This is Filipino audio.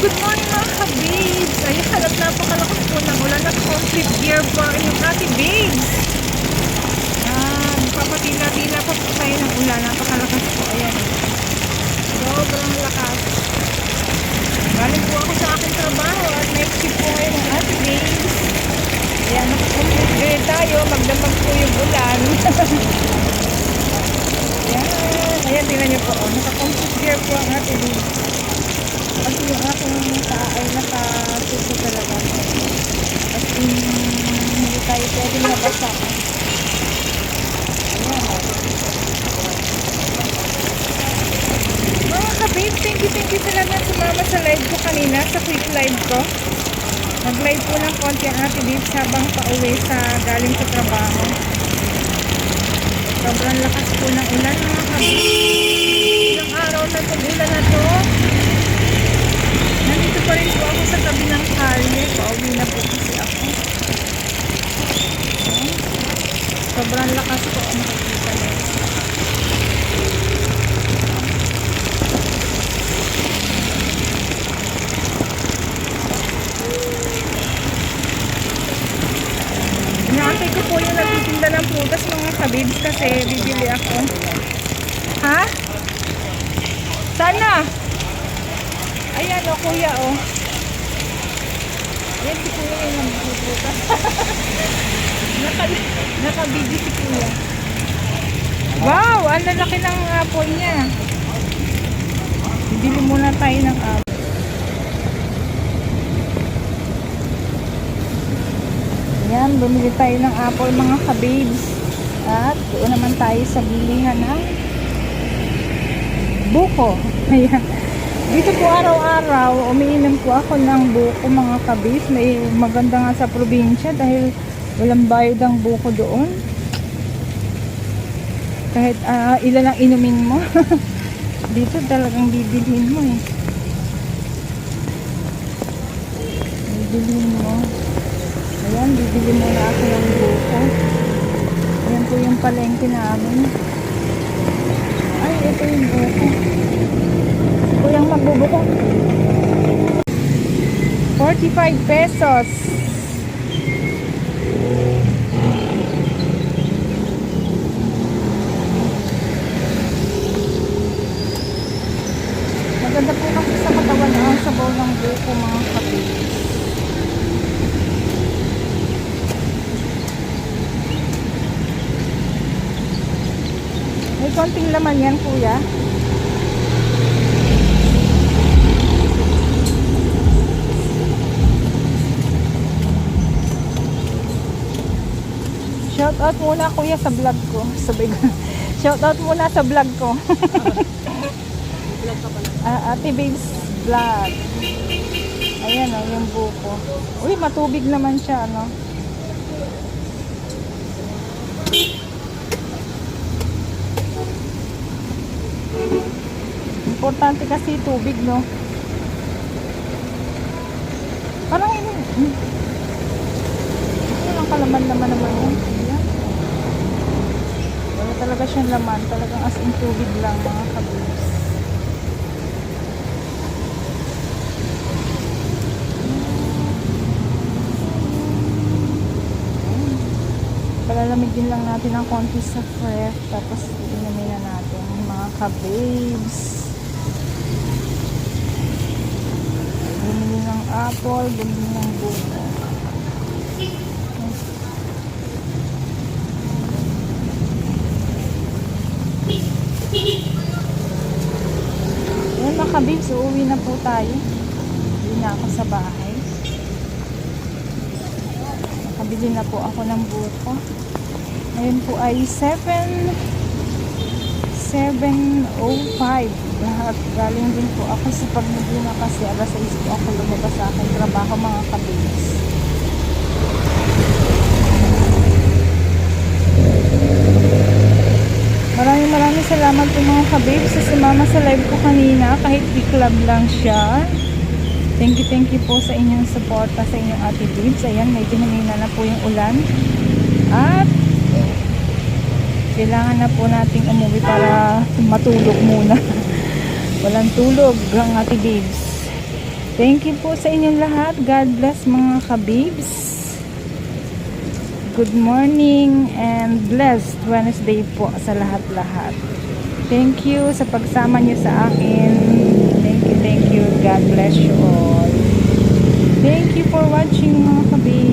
Good morning mga ka-babes. Ayun, halat napakalakas po ng ulan at complete gear po ang inyong ate babes. Papatila-tila pa po tayo ng ulan. Napakalakas po. Ayan. Sobrang lakas. Galing po ako sa aking trabaho at night shift po ngayon ng ate babes. Ayan, naka-complete gear tayo. Magdamag po yung ulan. Ayan, tingnan nyo po. Naka-complete gear po ang ate babes. Kasi yung aking paa ay nakasuso talaga. Kasi hindi tayo pwedeng nabasa. Ayan. Mga ka-babe, thank you talaga sumama sa live ko kanina, sa quick live ko. Nag-live po ng konti ang ate babes habang pauwi sa galing sa trabaho. Sobrang lakas po ng ulan mga ka-babe. Ilang araw na itong ulan na to. Nandito pa rin po ako sa tabi ng kalye. Pauwi na po kasi ako. Sobrang lakas po ang makikita nyo. Inaantay ko po yung nagtitinda ng prutas mga kabibs kasi bibili ako. Ha? Sana? Ayan o, kuya o. Ayan si kuya yung nagpuputas. Nakabidi si kuya. Wow! Ang lalaki ng apple niya. Bibili muna tayo ng apple. Ayan, bumili tayo ng apple mga kababes. At doon naman tayo sa bilihan ng buko. Ayan. Dito po araw-araw, umiinom po ako ng buko mga kabis. May maganda nga sa probinsya dahil walang bayad ang buko doon. Kahit ilan ang inumin mo. Dito talagang bibilhin mo eh. Bibilhin mo. Ayan, bibili muna ako ng buko. Ayan po yung palengke namin. Ay, ito yung buko. Kulang magbubuko. 45 pesos. Maganda po kasi sa katawan ang sabaw ng buko mga kapatid. May konting laman yan kuya. Shout out muna kuya sa vlog ko. Shout out muna sa vlog ko. Vlog ka pala. Ate Babes vlog. Ayan o, yung buko. Uy, matubig naman siya, ano. Importante kasi tubig, no. Parang kalaman naman yun. Ayan. Wala talaga siyang laman. Talagang as in tubig lang mga kabibs. Palalamigin lang natin ng konti sa fresh. Tapos inumin na natin mga kabibs. Bumili ng apple. Bumili ng buko. Ayan mga kabibs, uuwi na po tayo. Uwi na ako sa bahay. Nakabili na po ako ng buko. Ngayon po ay 7:05. Lahat galing din po ako sa pagmigina kasi alas 6 po ako lumabas sa aking trabaho mga kabibs. Maraming salamat po mga kabibs sa sumama sa live ko kanina kahit i-club lang siya. Thank you po sa inyong suporta sa inyong ate babes. Ayan, medyo humina na po yung ulan. At kailangan na po nating umuwi para matulog muna. Walang tulog ang ate babes. Thank you po sa inyong lahat. God bless mga kabibs. Good morning and blessed Wednesday po sa lahat-lahat. Thank you sa pagsama niyo sa akin. Thank you, thank you. God bless you all. Thank you for watching mga kabibs.